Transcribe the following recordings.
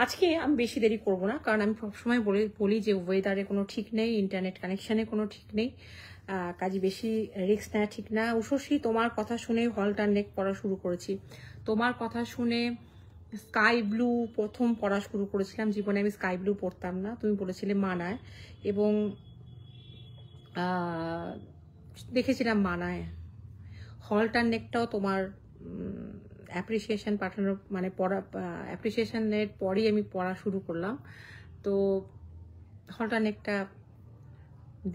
আজকে আমি বেশি দেরি করব না, কারণ আমি সবসময় বলি যে ওয়েদারে কোনো ঠিক নেই, ইন্টারনেট কানেকশানে কোনো ঠিক নেই, কাজে বেশি রিস্ক নেওয়া ঠিক না। উষসী, তোমার কথা শুনে হলটার নেক পড়া শুরু করেছি। তোমার কথা শুনে স্কাই ব্লু প্রথম পড়া শুরু করেছিলাম। জীবনে আমি স্কাই ব্লু পড়তাম না, তুমি বলেছিলে মানায়, এবং দেখেছিলাম মানায়। হলটার নেকটাও তোমার অ্যাপ্রিসিয়েশন পাঠানোর মানে পড়া অ্যাপ্রিসিয়েশনের পরই আমি পড়া শুরু করলাম। তো হলটার নেকটা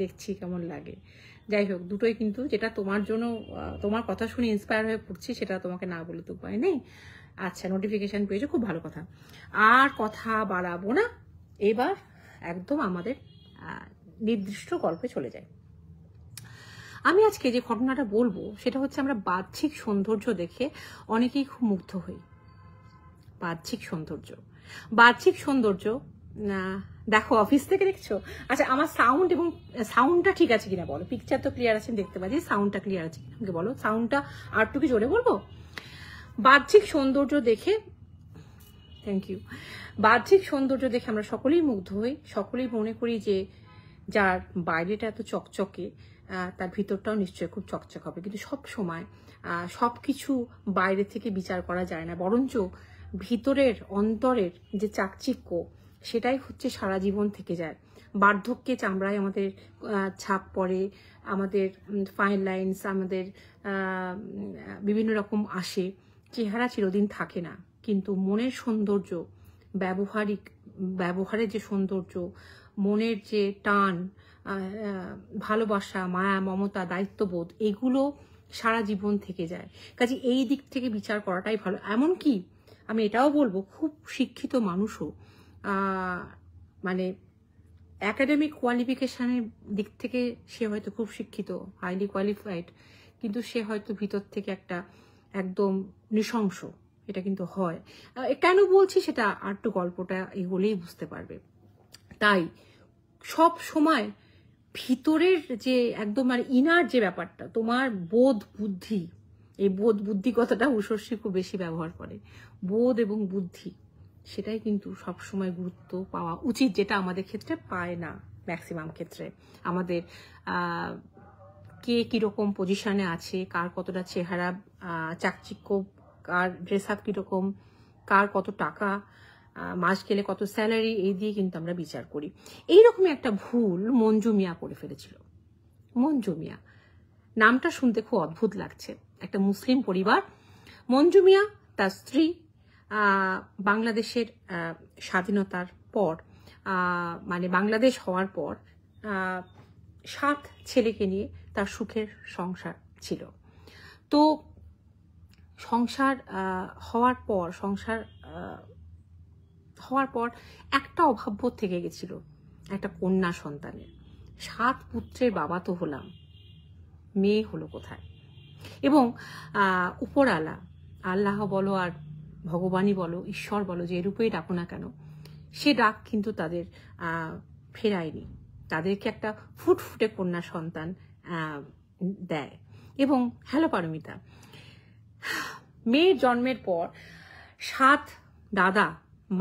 দেখছি কেমন লাগে। যাই হোক, দুটোই কিন্তু যেটা তোমার জন্য তোমার কথা শুনে ইন্সপায়ার হয়ে পড়ছি, সেটা তোমাকে না বলে তো উপায় নেই। আচ্ছা, নোটিফিকেশন পেয়েছো, খুব ভালো কথা। আর কথা বাড়াবো না, এবার একদম আমাদের নির্দিষ্ট গল্পে চলে যাই। আমি আজকে যে ঘটনাটা বলবো সেটা হচ্ছে, আমরা বাহ্যিক সৌন্দর্য দেখে অনেকেই খুব মুগ্ধ হই। বাহ্যিক সৌন্দর্য দেখো, অফিস থেকে দেখছো? আচ্ছা, আমার সাউন্ড এবং সাউন্ডটা ঠিক আছে কিনা বলো। পিকচার তো ক্লিয়ার আছে, দেখতে পাচ্ছি, সাউন্ডটা ক্লিয়ার আছে কিনা আমাকে বলো। সাউন্ডটা আর একটু কি জোরে বলবো? বাহ্যিক সৌন্দর্য দেখে, থ্যাংক ইউ। বাহ্যিক সৌন্দর্য দেখে আমরা সকলেই মুগ্ধ হই, সকলেই মনে করি যে যার বাইরেটা এত চকচকে তার ভিতরটাও নিশ্চয়ই খুব চকচক হবে। কিন্তু সব সময় সব কিছু বাইরে থেকে বিচার করা যায় না, বরঞ্চ ভিতরের অন্তরের যে চাকচিক্য, সেটাই হচ্ছে সারা জীবন থেকে যায়। বার্ধক্যে চামড়ায় আমাদের ছাপ পড়ে, আমাদের ফাইন লাইন্স, আমাদের বিভিন্ন রকম আসে, চেহারা চিরদিন থাকে না। কিন্তু মনের সৌন্দর্য, ব্যবহারের যে সৌন্দর্য, মনের যে টান, ভালোবাসা, মায়া, মমতা, দায়িত্ববোধ, এগুলো সারা জীবন থেকে যায়। কাজে এই দিক থেকে বিচার করাটাই ভালো। এমনকি আমি এটাও বলবো, খুব শিক্ষিত মানুষও মানে একাডেমিক কোয়ালিফিকেশনের দিক থেকে সে হয়তো খুব শিক্ষিত, হাইলি কোয়ালিফাইড, কিন্তু সে হয়তো ভিতর থেকে একটা একদম নৃশংস। এটা কিন্তু হয়। কেন বলছি সেটা আর একটু গল্পটা এগোলেই বুঝতে পারবে। তাই সব সময় ভিতরের যে একদম আর ইনার যে ব্যাপারটা, তোমার বোধ বুদ্ধি, এই বোধ বুদ্ধি কথাটা উষসী খুব বেশি ব্যবহার করে, বোধ এবং বুদ্ধি, সেটাই কিন্তু সবসময় গুরুত্ব পাওয়া উচিত, যেটা আমাদের ক্ষেত্রে পায় না। ম্যাক্সিমাম ক্ষেত্রে আমাদের কে কিরকম পজিশনে আছে, কার কতটা চেহারা চাকচিক্য, কার ড্রেস আপ কিরকম, কার কত টাকা, মাস গেলে কত স্যালারি, এই দিয়ে কিন্তু আমরা বিচার করি। এইরকমই একটা ভুল মঞ্জু মিয়া করে ফেলেছিল। মঞ্জু মিয়া নামটা শুনতে খুব অদ্ভুত লাগছে, একটা মুসলিম পরিবার। মঞ্জু মিয়া, তার স্ত্রী, বাংলাদেশের স্বাধীনতার পর, মানে বাংলাদেশ হওয়ার পর 7 ছেলেকে নিয়ে তার সুখের সংসার ছিল। তো সংসার হওয়ার পর একটা অভাববোধ থেকে গেছিল, একটা কন্যা সন্তানের। 7 পুত্রের বাবা তো হলাম, মেয়ে হলো কোথায়? এবং উপরওয়ালা, আল্লাহ বলো আর ভগবানই বলো, ঈশ্বর বলো, যে রূপেই ডাকো না কেন, সে ডাক কিন্তু তাদের ফেরায়নি। তাদেরকে একটা ফুটফুটে কন্যা সন্তান দেয়। এবং হ্যালো পারমিতা, মেয়ের জন্মের পর 7 দাদা,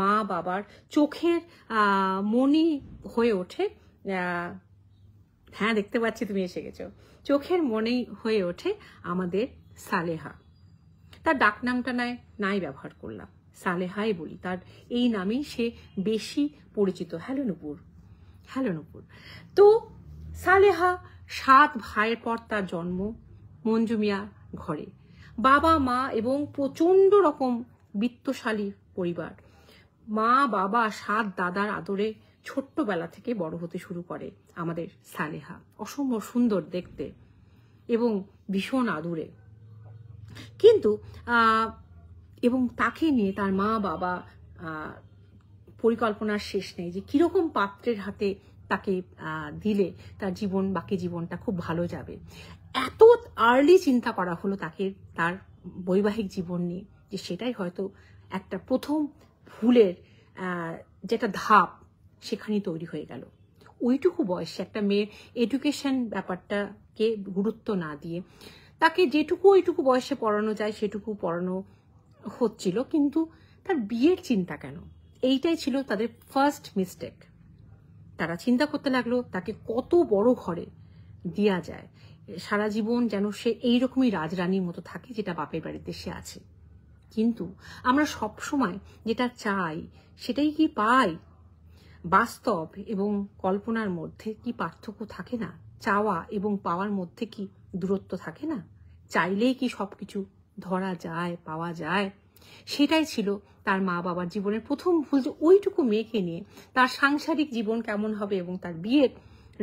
মা বাবার চোখের মণি হয়ে ওঠে। হ্যাঁ, দেখতে পাচ্ছি তুমি এসে গেছো। চোখের মণি হয়ে ওঠে আমাদের সালেহা। তার ডাক নামটা নাই ব্যবহার করলাম, সালেহাই বলি, তার এই নামেই সে বেশি পরিচিত। হ্যালো নূপুর, হ্যালো নূপুর। তো সালেহা, 7 ভাইয়ের পর তার জন্ম মঞ্জু মিয়া ঘরে। বাবা মা এবং প্রচন্ড রকম বিত্তশালী পরিবার। মা বাবা 7 দাদার আদরে ছোট্টবেলা থেকে বড় হতে শুরু করে আমাদের সালেহা। অসম্ভব সুন্দর দেখতে এবং ভীষণ আদুরে। কিন্তু এবং তাকে নিয়ে তার মা বাবা পরিকল্পনার শেষ নেই যে কিরকম পাত্রের হাতে তাকে দিলে তার বাকি জীবনটা খুব ভালো যাবে। এত আর্লি চিন্তা করা হলো তাকে, তার বৈবাহিক জীবন নিয়ে, যে সেটাই হয়তো একটা প্রথম ভুলের যেটা ধাপ সেখানেই তৈরি হয়ে গেল। ওইটুকু বয়সে একটা মেয়ের এডুকেশন ব্যাপারটাকে গুরুত্ব না দিয়ে তাকে ওইটুকু বয়সে পড়ানো যায় সেটুকু পড়ানো হচ্ছিল, কিন্তু তার বিয়ের চিন্তা কেন? এইটাই ছিল তাদের ফার্স্ট মিস্টেক। তারা চিন্তা করতে লাগলো তাকে কত বড় ঘরে দেয়া যায়, সারা জীবন যেন সে এইরকমই রাজরানীর মতো থাকে যেটা বাপের বাড়িতে সে আছে। কিন্তু আমরা সব সময় যেটা চাই সেটাই কি পাই? বাস্তব এবং কল্পনার মধ্যে কি পার্থক্য থাকে না? চাওয়া এবং পাওয়ার মধ্যে কি দূরত্ব থাকে না? চাইলেই কি সবকিছু ধরা যায়, পাওয়া যায়? সেটাই ছিল তার মা বাবার জীবনের প্রথম ভুল, যে ওইটুকু মেয়েকে নিয়ে তার সাংসারিক জীবন কেমন হবে এবং তার বিয়ের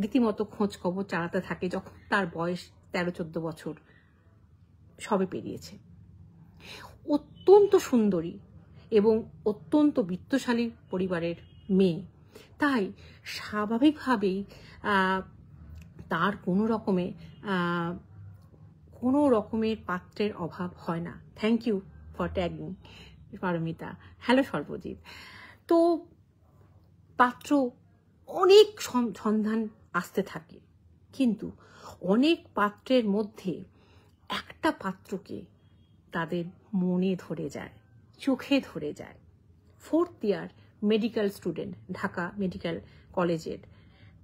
রীতিমতো খোঁজ খবর চালাতে থাকে যখন তার বয়স 13-14 বছর সবে পেরিয়েছে। অত্যন্ত সুন্দরী এবং অত্যন্ত বিত্তশালী পরিবারের মেয়ে, তাই স্বাভাবিকভাবেই তার কোনো রকমের পাত্রের অভাব হয় না। Thank you for tagging Paromita. Hello Sarbajit. তো পাত্র অনেক সন্ধান আসতে থাকে, কিন্তু অনেক পাত্রের মধ্যে একটা পাত্রকে তাদের মনে ধরে যায়, চোখে ধরে যায়। 4th ইয়ার মেডিকেল স্টুডেন্ট, ঢাকা মেডিকেল কলেজের,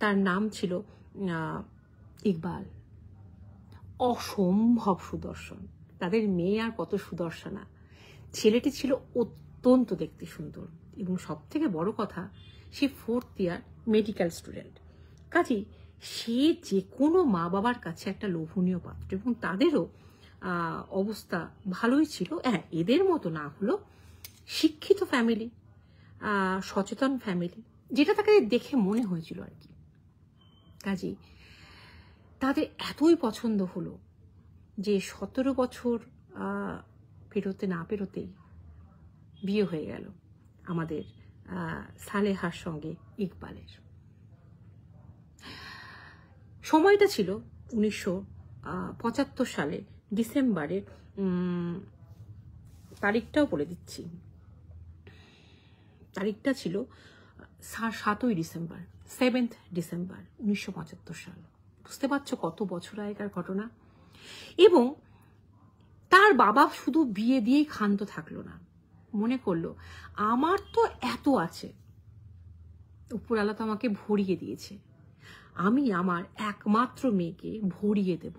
তার নাম ছিল ইকবাল। অসম্ভব সুদর্শন, তাদের মেয়ে আর কত সুদর্শনা। ছেলেটি ছিল অত্যন্ত দেখতে সুন্দর এবং সব থেকে বড় কথা সে 4th ইয়ার মেডিকেল স্টুডেন্ট। কাজেই সে যে কোনো মা বাবার কাছে একটা লোভনীয় পাত্র, এবং তাদেরও অবস্থা ভালোই ছিল। হ্যাঁ, এদের মতো না হলো, শিক্ষিত ফ্যামিলি, সচেতন ফ্যামিলি, যেটা তাকে দেখে মনে হয়েছিল আর কি। কাজেই তাদের এতই পছন্দ হলো যে 17 বছর পেরোতে না পেরোতেই বিয়ে হয়ে গেল আমাদের সালেহার সঙ্গে ইকবালের। সময়টা ছিল 1975 সালে ডিসেম্বরের, তারিখটাও বলে দিচ্ছি, তারিখটা ছিল 7ই ডিসেম্বর, 7th ডিসেম্বর 1975 সাল। বুঝতে পারছো কত বছর আগেকার ঘটনা। এবং তার বাবা শুধু বিয়ে দিয়েই ক্ষান্ত থাকলো না, মনে করলো আমার তো এত আছে, উপরওয়ালা তো আমাকে ভরিয়ে দিয়েছে, আমি আমার একমাত্র মেয়েকে ভরিয়ে দেব,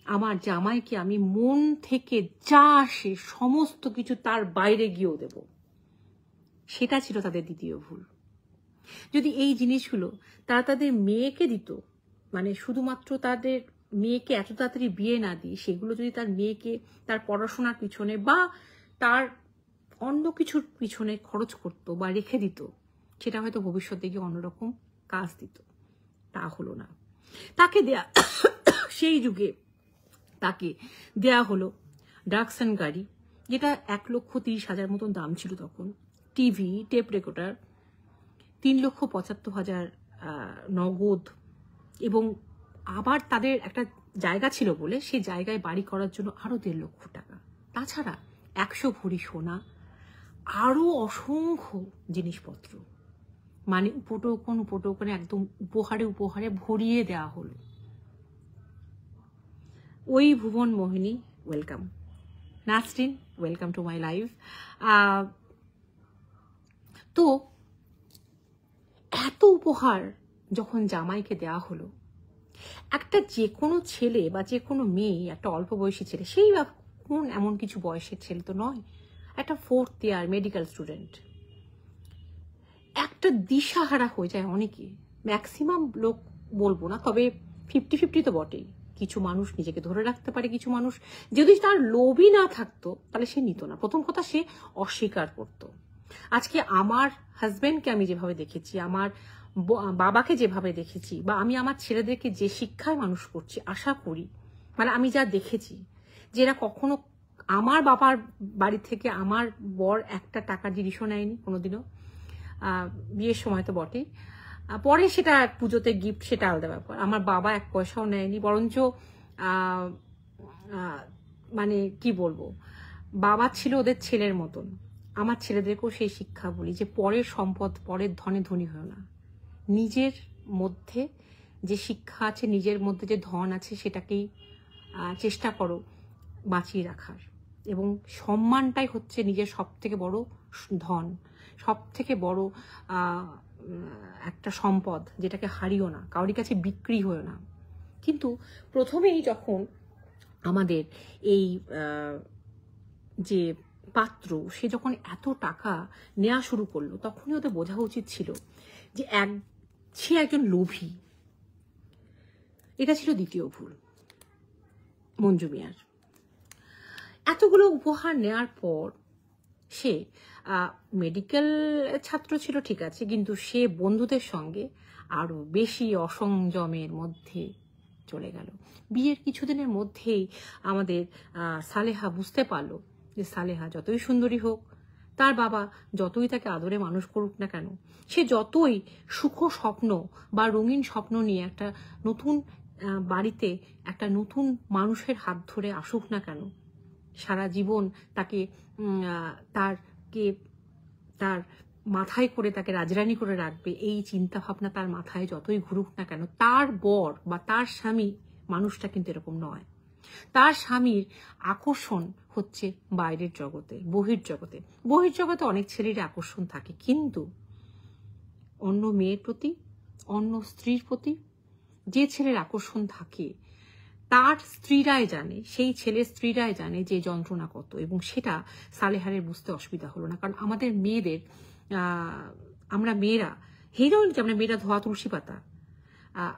আমার জামাইকে আমি মন থেকে যা আসে সমস্ত কিছু তার বাইরে গিয়েও দেব। সেটা ছিল তাদের দ্বিতীয় ভুল। যদি এই জিনিসগুলো তারা তাদের মেয়েকে দিত, মানে শুধুমাত্র তাদের মেয়েকে এত তাড়াতাড়ি বিয়ে না দিয়ে সেগুলো যদি তার মেয়েকে তার পড়াশোনার পিছনে বা তার অন্য কিছুর পিছনে খরচ করতো বা রেখে দিত, সেটা হয়তো ভবিষ্যতে গিয়ে অন্যরকম কাজ দিত। তা হলো না। তাকে দেয়া সেই যুগে তাকে দেয়া হলো ডাকসন গাড়ি, যেটা 1,30,000 মতন দাম ছিল তখন, টিভি, টেপ রেকর্ডার, 3,75,000 নগদ, এবং আবার তাদের একটা জায়গা ছিল বলে সেই জায়গায় বাড়ি করার জন্য আরো 1.5 লক্ষ টাকা, তাছাড়া 100 ভরি সোনা, আরো অসংখ্য জিনিসপত্র, মানে উপটোকনে একদম উপহারে ভরিয়ে দেওয়া হলো। ওই Bhuvan Mohini, welcome. Nasrin, welcome to my live. তো এত উপহার যখন জামাইকে দেওয়া হলো, একটা যে কোনো ছেলে বা যে কোনো মেয়ে, একটা অল্প বয়সী ছেলে, সেই কোন এমন কিছু বয়সের ছেলে তো নয়, একটা 4th ইয়ার মেডিকেল স্টুডেন্ট, একটা দিশাহারা হয়ে যায় অনেকে। ম্যাক্সিমাম লোক বলবো না, তবে 50-50 তো বটেই। কিছু মানুষ নিজেকে ধরে রাখতে পারে, কিছু মানুষ যদি তার লোভই না থাকতো তাহলে সে নিত না। প্রথম কথা, সে অস্বীকার করত। আজকে আমার হাজবেন্ডকে আমি যেভাবে দেখেছি, আমার বাবাকে যেভাবে দেখেছি, বা আমি আমার ছেলেদেরকে যে শিক্ষায় মানুষ করছি, আশা করি, মানে আমি যা দেখেছি, যে এরা কখনো আমার বাবার বাড়ি থেকে আমার বর একটা টাকা জিনিসও নেয়নি কোনোদিনও, বিয়ের সময় তো বটেই, পরে সেটা পুজোতে গিফট সেটা আলাদা ব্যাপার। আমার বাবা 1 পয়সাও নেয়নি, বরঞ্চ মানে কি বলবো, বাবা ছিল ওদের ছেলের মতন। আমার ছেলেদেরকেও সেই শিক্ষা বলি যে পরের সম্পদ, পরের ধনে ধনী হও না, নিজের মধ্যে যে শিক্ষা আছে, নিজের মধ্যে যে ধন আছে, সেটাকেই চেষ্টা করো বাঁচিয়ে রাখার। এবং সম্মানটাই হচ্ছে নিজের সব থেকে বড় ধন, সব থেকে বড় একটা সম্পদ, যেটাকে হারিও না, কারোর কাছে বিক্রি হয়েও না। কিন্তু প্রথমেই যখন আমাদের এই যে পাত্র, সে যখন এত টাকা নেওয়া শুরু করলো, তখনই ওদের বোঝা উচিত ছিল যে সে একজন লোভী। এটা ছিল দ্বিতীয় ভুল মঞ্জু মিয়ার। এতগুলো উপহার নেওয়ার পর সে মেডিকেল ছাত্র ছিল ঠিক আছে, কিন্তু সে বন্ধুদের সঙ্গে আরো বেশি অসংযমের মধ্যে চলে গেল। বিয়ের কিছুদিনের মধ্যেই আমাদের সালেহা বুঝতে পারলো যে সালেহা যতই সুন্দরী হোক, তার বাবা যতই তাকে আদরে মানুষ করুক না কেন, সে যতই সুখ স্বপ্ন বা রঙিন স্বপ্ন নিয়ে একটা নতুন বাড়িতে একটা নতুন মানুষের হাত ধরে আসুক না কেন, সারা জীবন তাকে তার মাথায় করে তাকে রাজরানী করে রাখবে এই চিন্তা ভাবনা তার মাথায় যতই ঘুরুক না কেন, তার বর বা তার স্বামী মানুষটা কিন্তু এরকম নয়। তার স্বামীর আকর্ষণ হচ্ছে বাইরের জগতে, বহির্জগতে। বহির্জগতে অনেক ছেলের আকর্ষণ থাকে, কিন্তু অন্য মেয়ের প্রতি, অন্য স্ত্রীর প্রতি যে ছেলের আকর্ষণ থাকে, তার স্ত্রীরাই জানে, সেই ছেলের স্ত্রীরাই জানে যে যন্ত্রণা কত। এবং সেটা সালেহারের বুঝতে অসুবিধা হলো না, কারণ আমাদের মেয়েদের আমরা মেয়েরা হেরোইন, আমরা মেয়েরা ধোয়া তুলসী পাতা,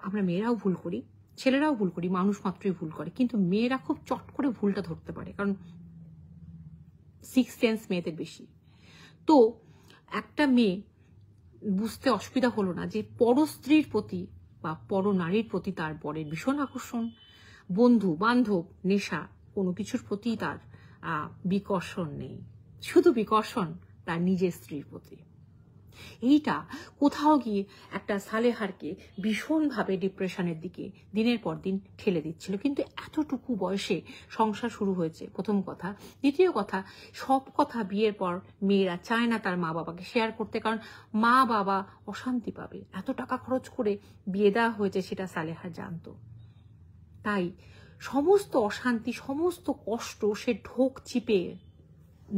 আমরা মেয়েরাও ভুল করি, ছেলেরাও ভুল করি, মানুষ মাত্রই ভুল করে, কিন্তু মেয়েরা খুব চট করে ভুলটা ধরতে পারে, কারণ সিক্স সেন্স মেয়েদের বেশি। তো একটা মেয়ে বুঝতে অসুবিধা হলো না যে পর স্ত্রীর প্রতি বা পর নারীর প্রতি তার বরের ভীষণ আকর্ষণ, বন্ধু বান্ধব নেশা কোনো কিছুর প্রতি তার বিকর্ষণ নেই, শুধু বিকর্ষণ তার নিজের স্ত্রীর প্রতি। এইটা কোথাও গিয়ে একটা সালেহারকে ভীষণভাবে ডিপ্রেশনের দিকে দিনের পর দিন ঠেলে দিচ্ছিল। কিন্তু এতটুকু বয়সে সংসার শুরু হয়েছে, প্রথম কথা। দ্বিতীয় কথা, সব কথা বিয়ের পর মেয়েরা চায় না তার মা বাবাকে শেয়ার করতে, কারণ মা বাবা অশান্তি পাবে। এত টাকা খরচ করে বিয়ে দেওয়া হয়েছে সেটা সালেহা জানতো, তাই সমস্ত অশান্তি, সমস্ত কষ্ট সে ঢোক চিপে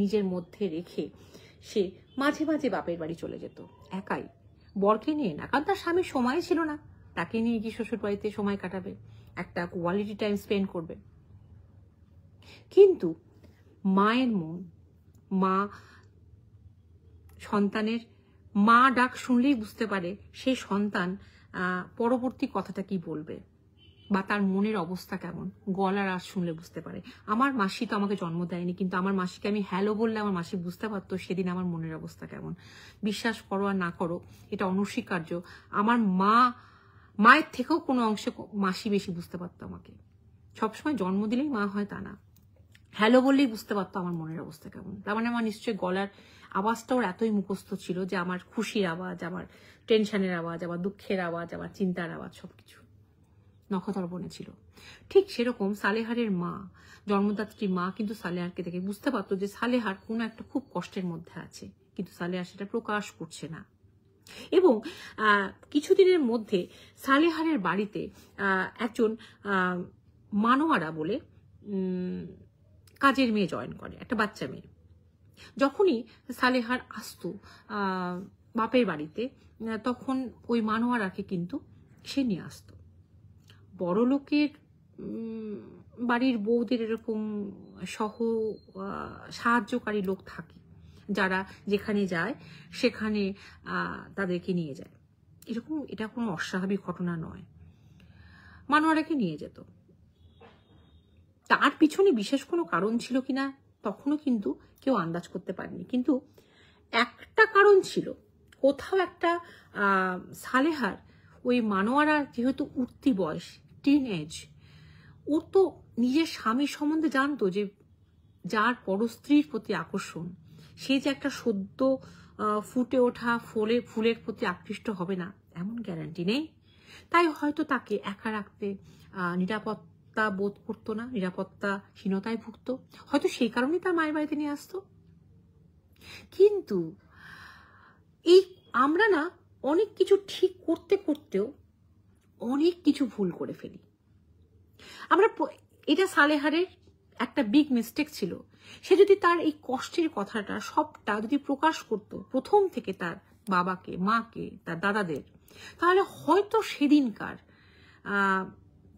নিজের মধ্যে রেখে সে মাঝে মাঝে বাপের বাড়ি চলে যেত একাই, বরকে নিয়ে না, কারণ তার স্বামীর সময় ছিল না তাকে নিয়ে গিয়ে শ্বশুর বাড়িতে সময় কাটাবে, একটা কোয়ালিটি টাইম স্পেন্ড করবে। কিন্তু মায়ের মন, মা সন্তানের মা ডাক শুনলেই বুঝতে পারে সেই সন্তান পরবর্তী কথাটা কি বলবে বা তার মনের অবস্থা কেমন, গলার আওয়াজ শুনলে বুঝতে পারে। আমার মাসি তো আমাকে জন্ম দেয়নি, কিন্তু আমার মাসিকে আমি হ্যালো বললে আমার মাসি বুঝতে পারতো সেদিন আমার মনের অবস্থা কেমন। বিশ্বাস করো আর না করো, এটা অনস্বীকার্য, আমার মায়ের থেকেও কোনো অংশে মাসি বেশি বুঝতে পারতো আমাকে। সবসময় জন্ম দিলেই মা হয় তা না, হ্যালো বললেই বুঝতে পারতো আমার মনের অবস্থা কেমন। তার মানে আমার নিশ্চয়ই গলার আওয়াজটা ওর এতই মুখস্থ ছিল যে আমার খুশির আওয়াজ, আমার টেনশনের আওয়াজ, আমার দুঃখের আওয়াজ, আমার চিন্তার আওয়াজ সবকিছু নখদর্পণে ছিল। ঠিক সেরকম সালেহারের মা, জন্মদাত্রী মা কিন্তু সালেহারকে দেখে বুঝতে পারতো যে সালেহার কোনো একটা খুব কষ্টের মধ্যে আছে, কিন্তু সালেহার সেটা প্রকাশ করছে না। এবং কিছুদিনের মধ্যে সালেহারের বাড়িতে একজন মানোয়ারা বলে কাজের মেয়ে জয়েন করে, একটা বাচ্চা মেয়ে। যখনই সালেহার আসতো বাপের বাড়িতে, তখন ওই মানোয়ারাকে কিন্তু সে নিয়ে আসতো। বড় লোকের বাড়ির বউদের এরকম সাহায্যকারী লোক থাকে, যারা যেখানে যায় সেখানে তাদেরকে নিয়ে যায়, এরকম। এটা কোনো অস্বাভাবিক ঘটনা নয়, মানোয়ারাকে নিয়ে যেত। তার পিছনে বিশেষ কোনো কারণ ছিল কিনা তখনও কিন্তু কেউ আন্দাজ করতে পারেনি, কিন্তু একটা কারণ ছিল, কোথাও একটা সালেহার ওই মানোয়ারার যেহেতু উঠতি বয়স, টিন এজ, ও তো নিজের স্বামীর সম্বন্ধে জানতো যে যার পরস্ত্রীর প্রতি আকর্ষণ, সে যে একটা সদ্য ফুটে ওঠা ফুলের প্রতি আকৃষ্ট হবে না এমন গ্যারান্টি নেই। তাই হয়তো তাকে একা রাখতে নিরাপত্তা বোধ করতো না, নিরাপত্তাহীনতায় ভুগতো, হয়তো সেই কারণেই তার মায়ের বাড়িতে নিয়ে আসতো। কিন্তু এই আমরা না অনেক কিছু ঠিক করতে করতেও অনেক কিছু ভুল করে ফেলি আমরা। এটা সালেহারের একটা বিগ মিস্টেক ছিল সে যদি তার এই কষ্টের কথাটা সবটা যদি প্রকাশ করত প্রথম থেকে তার বাবাকে, মাকে, তার দাদাদের, তাহলে হয়তো সেদিনকার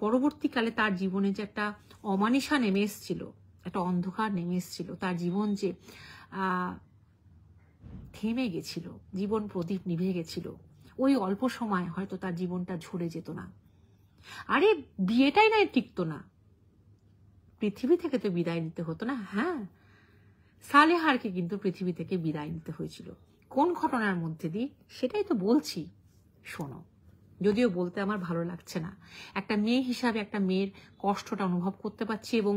পরবর্তীকালে তার জীবনে যে একটা অমানিসা নেমে এসেছিল, একটা অন্ধকার নেমে এসেছিল, তার জীবন যে থেমে গেছিল, জীবন প্রদীপ নিভে গেছিল, ওই অল্প সময় হয়তো তার জীবনটা ঝরে যেত না। আরে বিয়েটাই না টিকতো না, পৃথিবী থেকে তো বিদায় নিতে হতো না। হ্যাঁ, সালেহারকে কিন্তু পৃথিবী থেকে বিদায় নিতে হয়েছিল। কোন ঘটনার মধ্যে দিয়ে সেটাই তো বলছি, শোনো। যদিও বলতে আমার ভালো লাগছে না, একটা মেয়ে হিসাবে একটা মেয়ের কষ্টটা অনুভব করতে পারছি এবং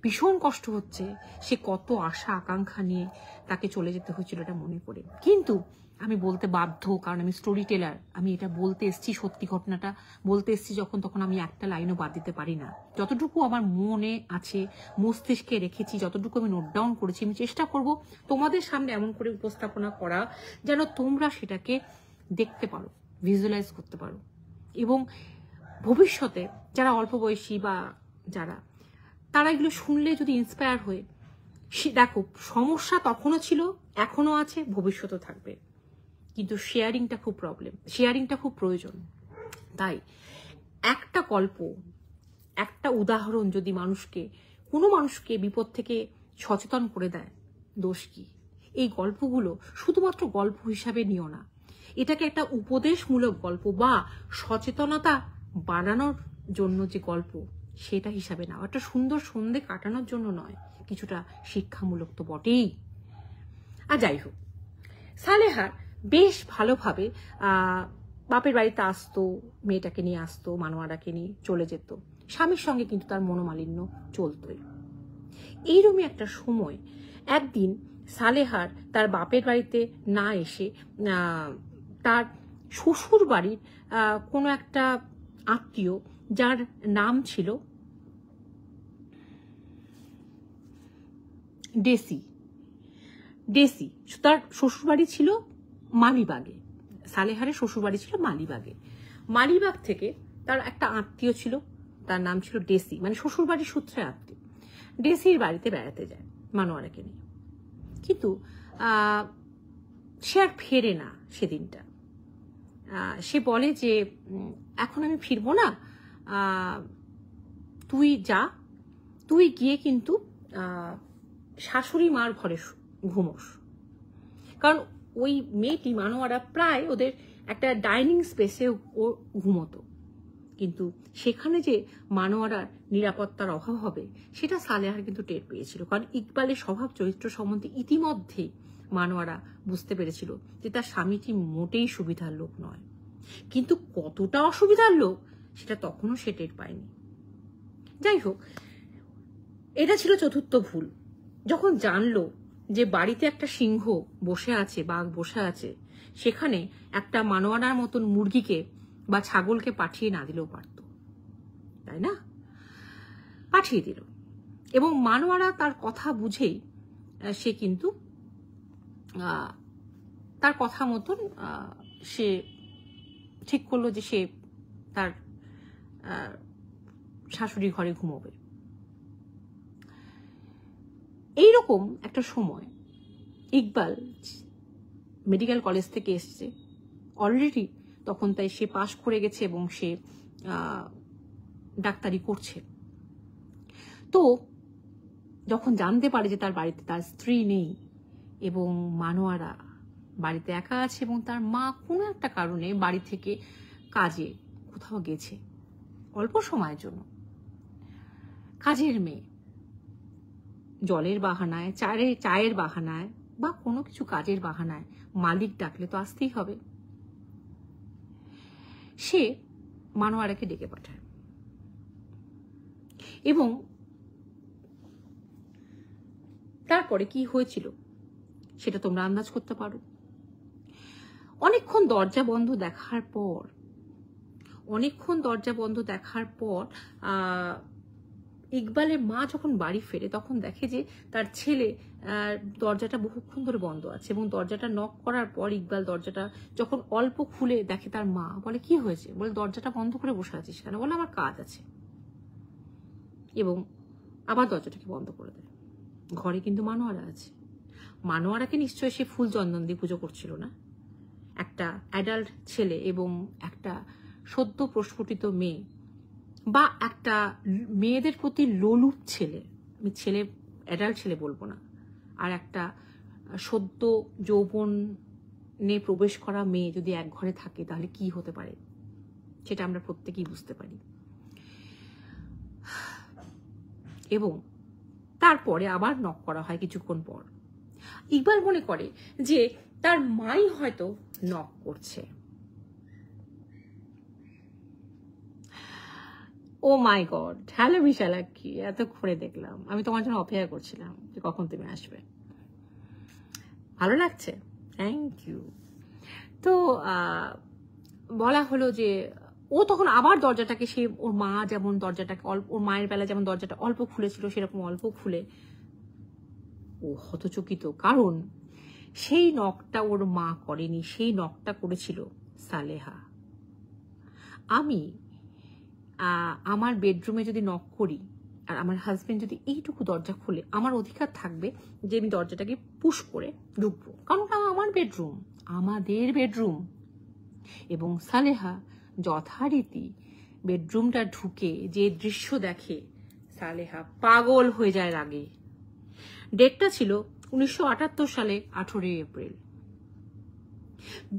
ভীষণ কষ্ট হচ্ছে। সে কত আশা আকাঙ্ক্ষা নিয়ে তাকে চলে যেতে হয়েছিল এটা মনে করে, কিন্তু আমি বলতে বাধ্য, কারণ আমি স্টোরি টেলার। আমি এটা বলতে এসছি, সত্যি ঘটনাটা বলতে এসছি যখন, তখন আমি একটা লাইনও বাদ দিতে পারি না। যতটুকু আমার মনে আছে, মস্তিষ্কে রেখেছি, যতটুকু আমি নোট ডাউন করেছি, আমি চেষ্টা করব তোমাদের সামনে এমন করে উপস্থাপনা করা যেন তোমরা সেটাকে দেখতে পারো, ভিজুয়ালাইজ করতে পারো, এবং ভবিষ্যতে যারা অল্প বয়সী বা যারা, তারা এগুলো শুনলে যদি ইন্সপায়ার হয়ে, দেখো সমস্যা তখনও ছিল, এখনো আছে, ভবিষ্যতেও থাকবে, কিন্তু শেয়ারিংটা খুব প্রবলেম, শেয়ারিংটা খুব প্রয়োজন। তাই একটা গল্প, একটা উদাহরণ যদি কোনো মানুষকে বিপদ থেকে সচেতন করে দেয়, দোষ কি? এই গল্পগুলো শুধুমাত্র গল্প হিসাবে নিও না, এটাকে একটা উপদেশমূলক গল্প বা সচেতনতা বাড়ানোর জন্য যে গল্প, সেটা হিসাবে নাও। একটা সুন্দর সন্ধে কাটানোর জন্য নয়, কিছুটা শিক্ষামূলক তো বটেই। আর যাই হোক, সালেহার বেশ ভালোভাবে বাপের বাড়িতে আসতো, মেয়েটাকে নিয়ে আসতো, মানোয়ারাকে নিয়ে চলে যেত, স্বামীর সঙ্গে কিন্তু তার মনোমালিন্য চলতোই। এইরকমই একটা সময় একদিন সালেহার তার বাপের বাড়িতে না এসে তার শ্বশুর বাড়ির কোনো একটা আত্মীয়, যার নাম ছিল ডেসি, তার শ্বশুরবাড়ি ছিল মালিবাগে, সালেহারের শ্বশুরবাড়ি ছিল মালিবাগে। মালিবাগ থেকে তার একটা আত্মীয় ছিল, তার নাম ছিল ডেসি, মানে শ্বশুরবাড়ির সূত্রে আত্মীয়। ডেসির বাড়িতে বেড়াতে যায় মানোয়ারাকে নিয়ে, কিন্তু সে আর ফেরে না সেদিনটা। সে বলে যে এখন আমি ফিরবো না, তুই যা, তুই গিয়ে কিন্তু শাশুড়ি মার ঘরে ঘুমোস। কারণ ওই মেয়েটি মানোয়ারা প্রায় ওদের একটা ডাইনিং স্পেসে ও ঘুমতো, কিন্তু সেখানে যে মানোয়ারার নিরাপত্তার অভাব হবে সেটা সালেহার কিন্তু টের পেয়েছিল। কারণ ইকবালের স্বভাব চরিত্র সম্বন্ধে ইতিমধ্যেই মানোয়ারা বুঝতে পেরেছিল যে তার স্বামীটি মোটেই সুবিধার লোক নয়, কিন্তু কতটা অসুবিধার লোক সেটা তখনও সে টের পায়নি। যাই হোক, এটা ছিল চতুর্থ ভুল। যখন জানলো যে বাড়িতে একটা সিংহ বসে আছে, বাঘ বসে আছে, সেখানে একটা মানোয়ারার মতন মুরগিকে বা ছাগলকে পাঠিয়ে না দিলেও পারত, তাই না? পাঠিয়ে দিল, এবং মানোয়ারা তার কথা বুঝেই সে কিন্তু তার কথা মতন সে ঠিক করলো যে সে তার শাশুড়ি ঘরে ঘুমোবে। এইরকম একটা সময় ইকবাল মেডিকেল কলেজ থেকে এসছে অলরেডি, তখন তাই সে পাশ করে গেছে এবং সে ডাক্তারি করছে। তো যখন জানতে পারে যে তার বাড়িতে তার স্ত্রী নেই এবং মানোয়ারা বাড়িতে একা আছে এবং তার মা কোনো একটা কারণে বাড়ি থেকে কাজে কোথাও গেছে অল্প সময়ের জন্য, কাজের মেয়ে জলের বাহানায়, চায়ের বাহানায় বা কোনো কিছু কাজের বাহানায় মালিক ডাকলে তো আসতেই হবে, সে মানোয়ারাকে ডেকে পাঠায়। এবং তারপরে কি হয়েছিল সেটা তোমরা আন্দাজ করতে পারো। অনেকক্ষণ দরজা বন্ধ দেখার পর ইকবালের মা যখন বাড়ি ফেরে তখন দেখে যে তার ছেলে দরজাটা বহুক্ষণ ধরে বন্ধ আছে, এবং দরজাটা নক করার পর ইকবাল দরজাটা যখন অল্প খুলে দেখে, তার মা বলে কি হয়েছে, বলে দরজাটা বন্ধ করে বসে আছিস কেন, বলে আমার কাজ আছে, এবং আবার দরজাটাকে বন্ধ করে দেয়। ঘরে কিন্তু মানোয়ারা আছে। মানোয়ারাকে নিশ্চয়ই সে ফুল চন্দন দিয়ে পুজো করছিল না। একটা অ্যাডাল্ট ছেলে এবং একটা সদ্য প্রস্ফুটিত মেয়ে বা একটা মেয়েদের প্রতি লোলুপ ছেলে, আমি ছেলে অ্যাডাল্ট ছেলে বলবো না, আর একটা সদ্য যৌবনে প্রবেশ করা মেয়ে যদি এক ঘরে থাকে তাহলে কি হতে পারে সেটা আমরা প্রত্যেকেই বুঝতে পারি। এবং তারপরে আবার নক করা হয় কিছুক্ষণ পর। ইকবাল মনে করে যে তার মাই হয়তো নক করছে। ও মাই গড, হ্যালো বিশালাক্ষী, এতক্ষণে দেখলাম। আমি তোমার জন্য অপেক্ষা করছিলাম যে কখন তুমি আসবে। ভালো লাগছে, থ্যাংক ইউ। তো বলা হলো যে ও তখন আবার দরজাটাকে, সে ওর মা যেমন দরজাটাকে ওর মায়ের বেলা যেমন দরজাটা অল্প খুলেছিল সেরকম অল্প খুলে ও হতচকিত, কারণ সেই নকটা ওর মা করেনি, সেই নকটা করেছিল সালেহা। আমি আমার বেডরুমে যদি নক করি আর আমার হাজবেন্ড যদি এইটুকু দরজা খুলে, আমার অধিকার থাকবে যে আমি দরজাটাকে পুশ করে ঢুকবো, কারণ আমার বেডরুম, আমাদের বেডরুম। এবং সালেহা যথারীতি বেডরুমটা ঢুকে যে দৃশ্য দেখে, সালেহা পাগল হয়ে যায় রাগে। ডেটটা ছিল 1978 সালে 18 এপ্রিল।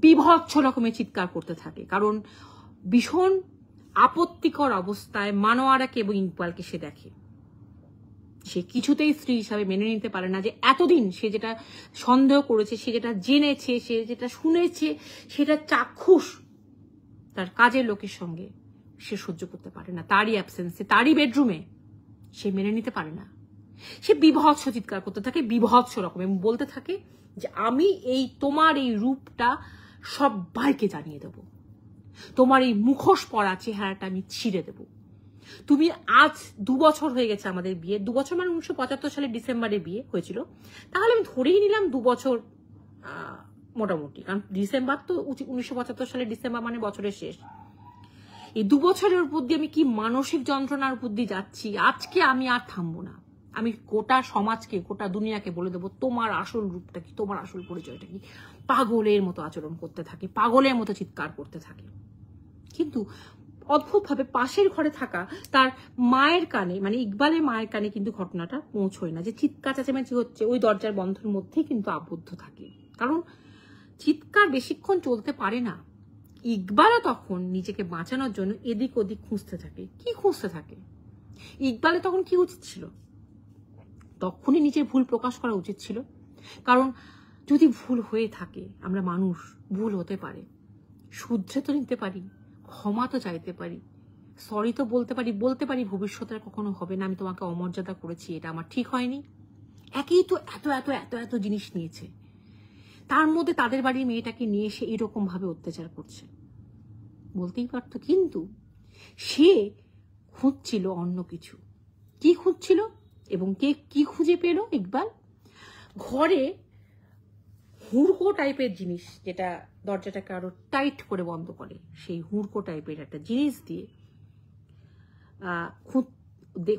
বিভৎস রকমের চিৎকার করতে থাকে, কারণ ভীষণ আপত্তিকর অবস্থায় মানোয়ারাকে এবং ইকবালকে সে দেখে। সে কিছুতেই স্ত্রী হিসাবে মেনে নিতে পারে না যে এতদিন সে যেটা সন্দেহ করেছে, সে যেটা জেনেছে, সে যেটা শুনেছে, সেটা চাক্ষুষ তার কাজের লোকের সঙ্গে সে সহ্য করতে পারে না, তারই অ্যাবসেন্সে, তারই বেডরুমে সে মেনে নিতে পারে না। সে বিভৎস চিৎকার করতে থাকে, বিভৎস রকম, এবং বলতে থাকে যে আমি তোমার এই রূপটা সবাইকে জানিয়ে দেব, তোমার এই মুখোশ পরা চেহারাটা আমি ছিঁড়ে দেব। তুমি আজ 2 বছর হয়ে গেছে আমাদের বিয়ে, 2 বছর মানে 1975 সালে ডিসেম্বরে বিয়ে হয়েছিল, তাহলে আমি ধরেই নিলাম 2 বছর মোটামুটি, কারণ ডিসেম্বর তো 1975 সালে ডিসেম্বর মানে বছরের শেষ। এই 2 বছরের উপর দিয়ে আমি কি মানসিক যন্ত্রণার উপর দিয়ে যাচ্ছি, আজকে আমি আর থামবো না। আমি গোটা সমাজকে, গোটা দুনিয়াকে বলে দেবো তোমার আসল রূপটা কি, তোমার আসল পরিচয়টা কি। পাগলের মতো আচরণ করতে থাকে, পাগলের মতো চিৎকার করতে থাকে। কিন্তু অদ্ভুতভাবে পাশের ঘরে থাকা তার মায়ের কানে, মানে ইকবালের মায়ের কানে কিন্তু ঘটনাটা পৌঁছয় না, যে চিৎকার চেঁচামেচি হচ্ছে ওই দরজার বন্ধের মধ্যেই কিন্তু আবদ্ধ থাকে, কারণ চিৎকার বেশিক্ষণ চলতে পারে না। ইকবালও তখন নিজেকে বাঁচানোর জন্য এদিক ওদিক খুঁজতে থাকে। কি খুঁজতে থাকে? ইকবালে তখন কি উচিত ছিল? তখনই নিজের ভুল প্রকাশ করা উচিত ছিল, কারণ যদি ভুল হয়ে থাকে, আমরা মানুষ, ভুল হতে পারে, শুধরে তো নিতে পারি, ক্ষমা তো চাইতে পারি, সরি তো বলতে পারি ভবিষ্যতে আর কখনো হবে না, আমি তোমাকে অমর্যাদা করেছি, এটা আমার ঠিক হয়নি। একই তো এত এত এত এত জিনিস নিয়েছে, তার মধ্যে তাদের বাড়ির মেয়েটাকে নিয়ে এসে এরকম ভাবে অত্যাচার করছে, বলতেই পারতো। কিন্তু সে খুঁজছিল অন্য কিছু। কি খুঁজছিল এবং কে কি খুঁজে পেল? ইকবাল ঘরে হুড়কো টাইপের জিনিস, যেটা দরজাটাকে আরো টাইট করে বন্ধ করে, সেই হুড়কো টাইপের একটা জিনিস দিয়ে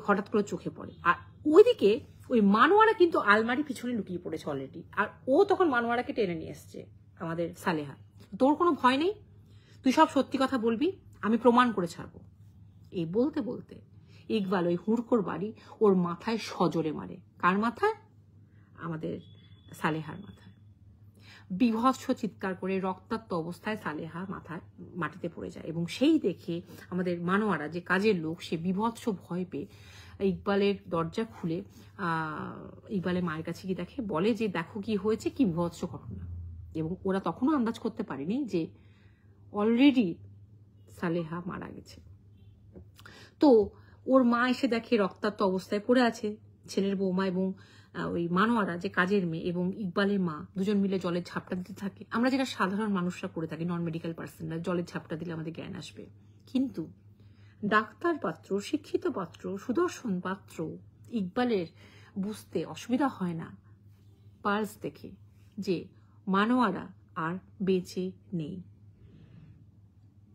হঠাৎ করে চোখে পড়ে। আর ওইদিকে ওই মানোয়ারা কিন্তু আলমারি পিছনে লুকিয়ে পড়েছে অলরেডি, আর ও তখন মানোয়ারাকে টেনে নিয়ে এসছে, আমাদের সালেহা। তোর কোনো ভয় নেই, তুই সব সত্যি কথা বলবি, আমি প্রমাণ করে ছাড়বো। এই বলতে বলতে ইকবাল ওই হুড়কোর বাড়ি ওর মাথায় সজোরে মারে। কার মাথায়? আমাদের সালেহার মাথায়। বিভৎস চিৎকার করে রক্তাক্ত অবস্থায় সালেহা মাথায় মাটিতে পড়ে যায়, এবং সেই দেখে আমাদের মানোয়ারা, যে কাজের লোক, সে বিভৎস ভয় পেয়ে ইকবালের দরজা খুলে ইকবালের মায়ের কাছে গিয়ে দেখে, বলে যে দেখো কি হয়েছে, কি বিভৎস ঘটনা। এবং ওরা তখনও আন্দাজ করতে পারেনি যে অলরেডি সালেহা মারা গেছে। তো ওর মা এসে দেখে রক্তাক্ত অবস্থায় পড়ে আছে ছেলের বৌমা এবং ওই মানোয়ারা, যে কাজের মেয়ে, এবং ইকবালের মা, দুজন মিলে জলের ঝাপটা দিতে থাকে। আমরা যেটা সাধারণ মানুষরা করে থাকি, নন মেডিকেল পার্সনরা, জলের ঝাপটা দিলে আমাদের জ্ঞান আসবে। কিন্তু ডাক্তার পাত্র, শিক্ষিত পাত্র, সুদর্শন পাত্র ইকবালের বুঝতে অসুবিধা হয় না পালস দেখে যে মানোয়ারা আর বেঁচে নেই।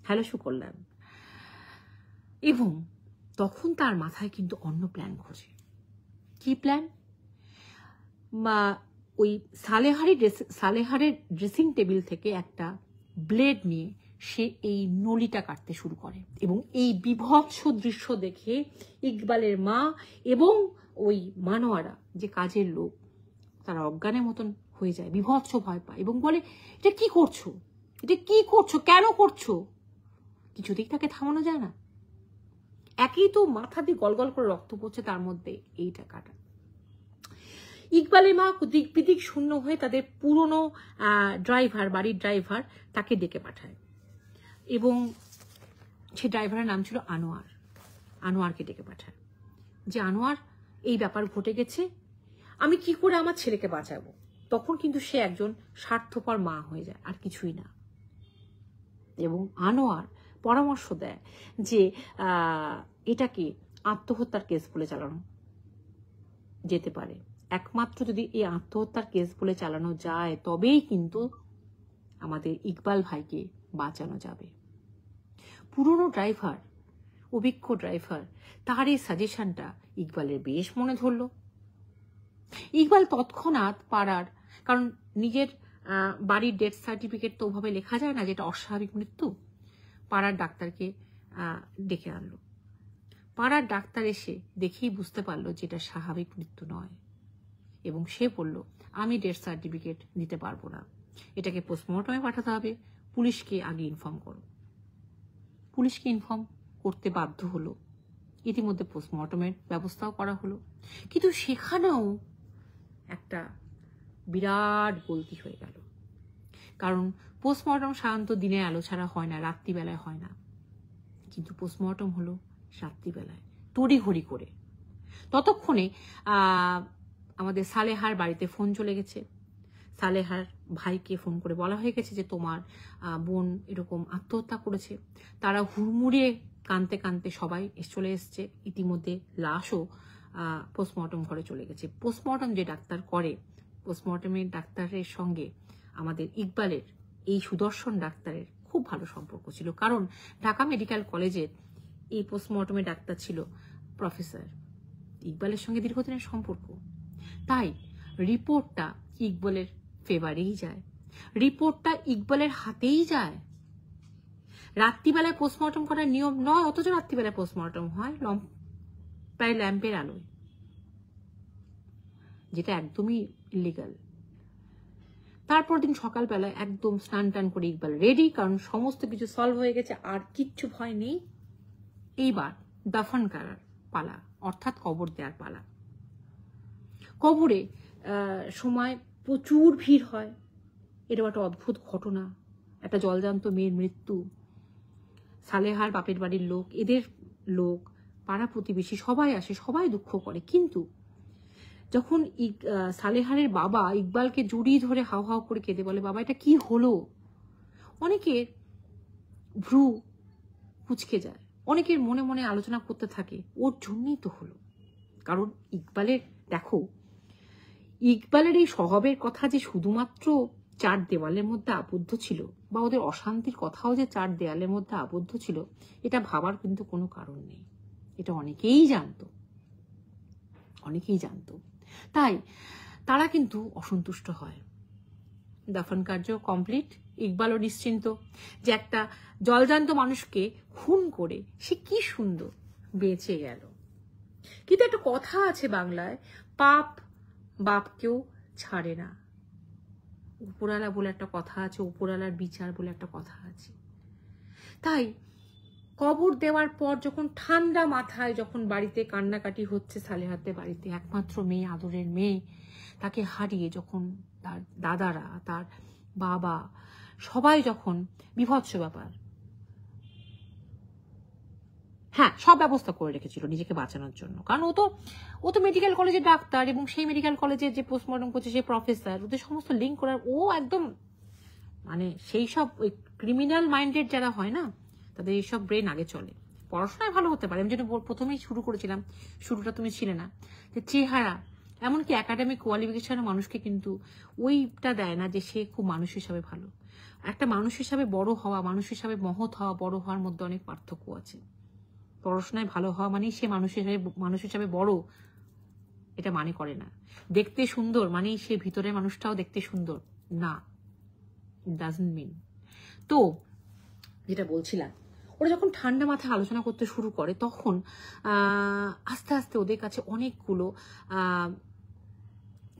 হ্যালো সুকল্যাণ। এবং তখন তার মাথায় কিন্তু অন্য প্ল্যান ঘোরে। কি প্ল্যান? ওই সালেহারের ড্রেসিং টেবিল থেকে একটা ব্লেড নিয়ে সে এই নলিটা কাটতে শুরু করে এবং এই বিভৎস দৃশ্য দেখে ইকবালের মা এবং ওই মানোয়ারা যে কাজের লোক তারা অজ্ঞানের মতন হয়ে যায়, বিভৎস ভয় পায় এবং বলে, এটা কি করছো, এটা কি করছো, কেন করছো? কিছুতেই তাকে থামানো যায় না। একই তো মাথা দিয়ে গলগল করে রক্ত পড়ছে, তার মধ্যে এইটা কাটা। ইকবালের মা দিক বিদিক শূন্য হয়ে তাদের পুরনো ড্রাইভার, বাড়ির ড্রাইভার, তাকে ডেকে পাঠায় এবং সে ড্রাইভারের নাম ছিল আনোয়ার। আনোয়ারকে ডেকে পাঠায় যে, আনোয়ার, এই ব্যাপার ঘটে গেছে, আমি কি করে আমার ছেলেকে বাঁচাবো? তখন কিন্তু সে একজন স্বার্থপর মা হয়ে যায়, আর কিছুই না। এবং আনোয়ার পরামর্শ দেয় যে এটাকে আত্মহত্যার কেস বলে চালানো যেতে পারে। একমাত্র যদি এই আত্মহত্যার কেস বলে চালানো যায় তবেই কিন্তু আমাদের ইকবাল ভাইকে বাঁচানো যাবে। পুরনো ড্রাইভার, অভিজ্ঞ ড্রাইভার, তার এই সাজেশনটা ইকবালের বেশ মনে ধরল। ইকবাল তৎক্ষণাৎ পাড়ার, কারণ নিজের বাড়ির ডেথ সার্টিফিকেট তো ওভাবে লেখা যায় না যেটা অস্বাভাবিক মৃত্যু, পাড়ার ডাক্তারকে ডেকে আনলো। পাড়ার ডাক্তার এসে দেখেই বুঝতে পারলো যেটা স্বাভাবিক মৃত্যু নয় এবং সে বলল, আমি ডেথ সার্টিফিকেট দিতে পারবো না, এটাকে পোস্টমর্টমে পাঠাতে হবে, পুলিশকে আগে ইনফর্ম করো। পুলিশকে ইনফর্ম করতে বাধ্য হলো। ইতিমধ্যে পোস্টমর্টমের ব্যবস্থাও করা হলো, কিন্তু সেখানেও একটা বিরাট গলতি হয়ে গেল। কারণ পোস্টমর্টম সাধারণত দিনের আলো ছাড়া হয় না, রাত্রিবেলায় হয় না, কিন্তু পোস্টমর্টম হলো রাত্রিবেলায় তড়িঘড়ি করে। ততক্ষণে আমাদের সালেহার বাড়িতে ফোন চলে গেছে। সালেহার ভাইকে ফোন করে বলা হয়ে গেছে যে তোমার বোন এরকম আত্মহত্যা করেছে। তারা হুড়মুড়িয়ে কাঁদতে কাঁদতে সবাই চলে এসছে। ইতিমধ্যে লাশও পোস্টমর্টম ঘরে চলে গেছে। পোস্টমর্টম যে ডাক্তার করে, পোস্টমর্টমের ডাক্তারের সঙ্গে আমাদের ইকবালের এই সুদর্শন ডাক্তারের খুব ভালো সম্পর্ক ছিল, কারণ ঢাকা মেডিকেল কলেজের এই পোস্টমর্টমের ডাক্তার ছিল প্রফেসর। ইকবালের সঙ্গে দীর্ঘদিনের সম্পর্ক, তাই রিপোর্টটা ইকবালের ফেভারেই যায়, রিপোর্টটা ইকবালের হাতেই যায়। রাত্রিবেলায় পোস্টমর্টম করার নিয়ম নয়, অথচ রাত্রিবেলায় পোস্টমর্টম হয় প্রায় ল্যাম্পের আলোয়, যেটা একদমই ইলিগাল। তারপর দিন সকালবেলায় একদম স্নান টান করে ইকবাল রেডি, কারণ সমস্ত কিছু সলভ হয়ে গেছে, আর কিচ্ছু ভয় নেই। এইবার দাফন করার পালা, অর্থাৎ কবর দেওয়ার পালা। কবরে সময় প্রচুর ভিড় হয়। এরকম একটা অদ্ভুত ঘটনা, একটা জলজান্ত মেয়ের মৃত্যু। সালেহার বাপের বাড়ির লোক, এদের লোক, পাড়া প্রতিবেশী সবাই আসে, সবাই দুঃখ করে। কিন্তু যখন সালেহারের বাবা ইকবালকে জড়িয়ে ধরে হাও হাও করে কেঁদে বলে, বাবা এটা কি হলো, অনেকের ভ্রু কুঁচকে যায়, অনেকের মনে মনে আলোচনা করতে থাকে ওর জন্যই তো হলো। কারণ ইকবালের, দেখো, ইকবালের এই স্বভাবের কথা যে শুধুমাত্র চার দেওয়ালের মধ্যে আবদ্ধ ছিল, বা ওদের অশান্তির কথাও যে চার দেওয়ালের মধ্যে আবদ্ধ ছিল, এটা ভাবার কিন্তু কোনো কারণ নেই। এটা অনেকেই জানতো, অনেকেই জানতো। তাই তারা কিন্তু অসন্তুষ্ট হয়। দাফন কার্য কমপ্লিট, ইকবালও নিশ্চিন্ত যে একটা জলজান্ত মানুষকে খুন করে সে কি সুন্দর বেঁচে গেল। কিন্তু একটা কথা আছে বাংলায়, পাপ বাপকেও ছাড়ে না। উপরালা বলে একটা কথা আছে, উপরালার বিচার বলে একটা কথা আছে। তাই কবর দেওয়ার পর যখন ঠান্ডা মাথায় যখন বাড়িতে কান্নাকাটি হচ্ছে, সালেহাতে বাড়িতে একমাত্র মেয়ে, আদরের মেয়ে, তাকে হারিয়ে যখন তার দাদারা, তার বাবা, সবাই যখন, বিভৎস ব্যাপার। হ্যাঁ, সব ব্যবস্থা করে রেখেছিল নিজেকে বাঁচানোর জন্য, কারণ ও তো মেডিকেল কলেজের ডাক্তার, এবং সেই মেডিকেল কলেজের যে পোস্টমর্টম করছে সেই প্রফেসর, ওদের সমস্ত লিঙ্ক করার, ও একদম মানে সেই সব ওই ক্রিমিনাল মাইন্ডেড যারা হয় না, তাদের এইসব ব্রেন আগে চলে। পড়াশোনায় ভালো হতে পারে, আমি যেটা প্রথমেই শুরু করেছিলাম, শুরুটা তুমি ছিলে না, যে চেহারা, এমনকি একাডেমিক কোয়ালিফিকেশনের মানুষকে কিন্তু ওইটা দেয় না যে সে খুব মানুষ হিসাবে ভালো। একটা মানুষ হিসাবে বড় হওয়া, মানুষ হিসাবে মহৎ হওয়া, বড় হওয়ার মধ্যে অনেক পার্থক্য আছে। পড়াশোনায় ভালো হওয়া মানে সে মানুষ হিসাবে বড়, এটা মানে করে না। দেখতে সুন্দর মানে সে ভিতরের মানুষটাও দেখতে সুন্দর না, ডাজন্ট মিন। তো যেটা বলছিলাম, ওরা যখন ঠান্ডা মাথায় আলোচনা করতে শুরু করে তখন আস্তে আস্তে ওদের কাছে অনেকগুলো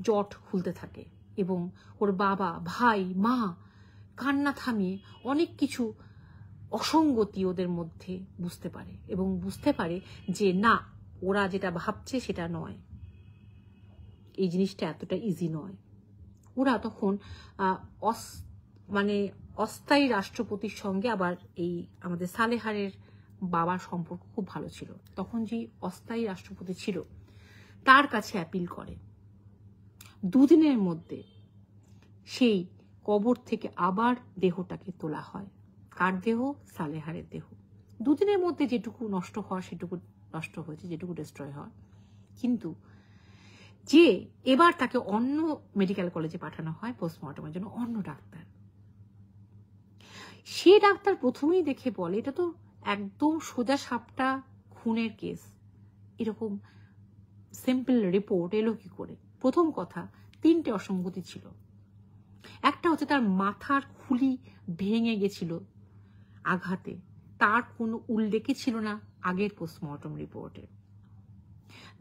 জট খুলতে থাকে এবং ওর বাবা, ভাই, মা কান্না থামিয়ে অনেক কিছু অসঙ্গতি ওদের মধ্যে বুঝতে পারে এবং বুঝতে পারে যে না, ওরা যেটা ভাবছে সেটা নয়, এই জিনিসটা এতটা ইজি নয়। ওরা তখন মানে অস্থায়ী রাষ্ট্রপতির সঙ্গে, আবার এই আমাদের সালেহারের বাবার সম্পর্ক খুব ভালো ছিল, তখন যে অস্থায়ী রাষ্ট্রপতি ছিল তার কাছে অ্যাপিল করে। দুদিনের মধ্যে সেই কবর থেকে আবার দেহটাকে তোলা হয়। কার দেহ? সালেহারের দেহ। দুদিনের মধ্যে যেটুকু নষ্ট হওয়া সেটুকু নষ্ট হয়েছে, যেটুকু ডিস্ট্রয় হওয়া। কিন্তু যে এবার তাকে অন্য মেডিকেল কলেজে পাঠানো হয় পোস্টমর্টমের জন্য, অন্য ডাক্তার। সে ডাক্তার প্রথমেই দেখে বলে এটা তো একদম সোজা সাপটা খুনের কেস, এরকম সিম্পল রিপোর্ট এলো কি করে? প্রথম কথা, 3টে অসঙ্গতি ছিল। একটা হচ্ছে তার মাথার খুলি ভেঙে গেছিল আঘাতে, তার কোনো উল্লেখই ছিল না আগের পোস্টমর্টম রিপোর্টে।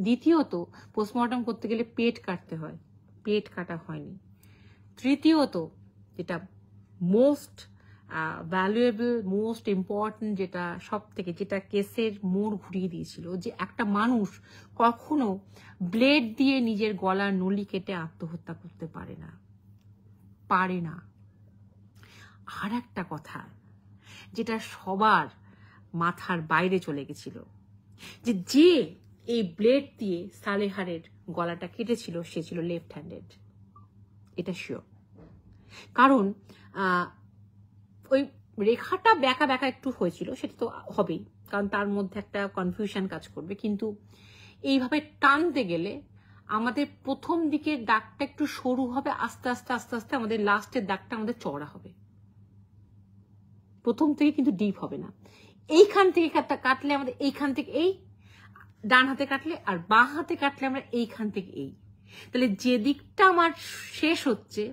দ্বিতীয়ত, পোস্টমর্টম করতে গেলে পেট কাটতে হয়, পেট কাটা হয়নি। তৃতীয়ত, যেটা মোস্ট ভ্যালুয়েবল, মোস্ট ইম্পর্টেন্ট, যেটা সব থেকে, যেটা কেসের মোড় ঘুরিয়ে দিয়েছিল, যে একটা মানুষ কখনো ব্লেড দিয়ে নিজের গলার নলি কেটে আত্মহত্যা করতে পারে না, পারে না। আর একটা কথা যেটা সবার মাথার বাইরে চলে গেছিল, যে যে এই ব্লেড দিয়ে সালেহারের গলাটা কেটেছিল সে ছিল লেফট হ্যান্ডেড, এটা শিওর। কারণ ওই রেখাটা ব্যাকা ব্যাকা একটু হয়েছিল, সেটা তো হবেই, কারণ তার মধ্যে একটা কনফিউশন কাজ করবে। কিন্তু এইভাবে টানতে গেলে আমাদের প্রথম দিকের দাগটা একটু সরু হবে, আস্তে আস্তে আস্তে আস্তে আমাদের লাস্টের দাগটা আমাদের চওড়া হবে। প্রথম থেকে কিন্তু ডিপ হবে না। এইখান থেকে কাটলে আমাদের এইখান থেকে এই, ডান হাতে কাটলে, আর বাঁ হাতে কাটলে আমরা এইখান থেকে এই। তাহলে যে দিকটা আমার শেষ হচ্ছে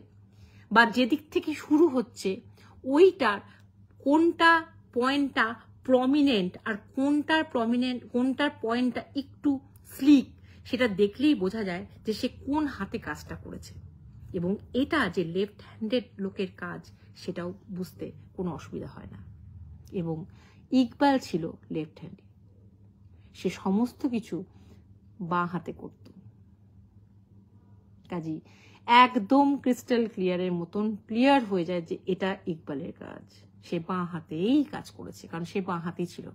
বা যে দিক থেকে শুরু হচ্ছে, ওইটার কোনটা পয়েন্টটা প্রমিনেন্ট আর কোনটার পয়েন্টটা একটু স্লিক, সেটা দেখলেই বোঝা যায় যে সে কোন হাতে কাজটা করেছে। এবং এটা যে লেফট হ্যান্ডেড লোকের কাজ সেটাও বুঝতে কোনো অসুবিধা হয় না। এবং ইকবাল ছিল লেফট হ্যান্ডে, সে সমস্ত কিছু বাঁ হাতে করত। কাজী একদম ক্রিস্টাল ক্লিয়ারের মতন ক্লিয়ার হয়ে যায় যে এটা ইকবালের কাজ, সে বাঁ হাতেই কাজ করেছে, কারণ সে বাঁ হাতেই ছিল।